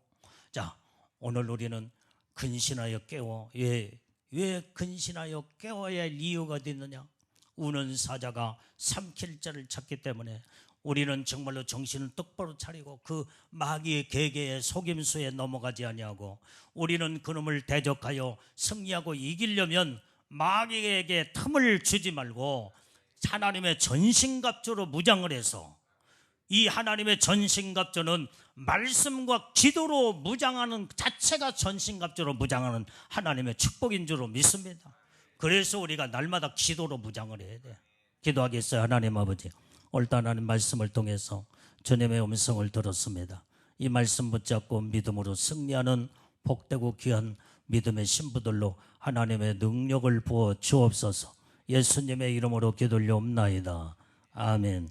Speaker 1: 자, 오늘 우리는 근신하여 깨워. 왜 근신하여 깨워야 할 이유가 어디 있느냐? 우는 사자가 삼킬 자를 찾기 때문에 우리는 정말로 정신을 똑바로 차리고 그 마귀의 계계의 속임수에 넘어가지 아니하고 우리는 그놈을 대적하여 승리하고 이기려면 마귀에게 틈을 주지 말고 하나님의 전신갑주로 무장을 해서 이 하나님의 전신갑주는 말씀과 기도로 무장하는 자체가 전신갑주로 무장하는 하나님의 축복인 줄로 믿습니다. 그래서 우리가 날마다 기도로 무장을 해야 돼. 기도하겠어요. 하나님 아버지, 오늘도 하나님 말씀을 통해서 주님의 음성을 들었습니다. 이 말씀 붙잡고 믿음으로 승리하는 복되고 귀한 믿음의 신부들로 하나님의 능력을 부어 주옵소서. 예수님의 이름으로 기도를 옵나이다. 아멘.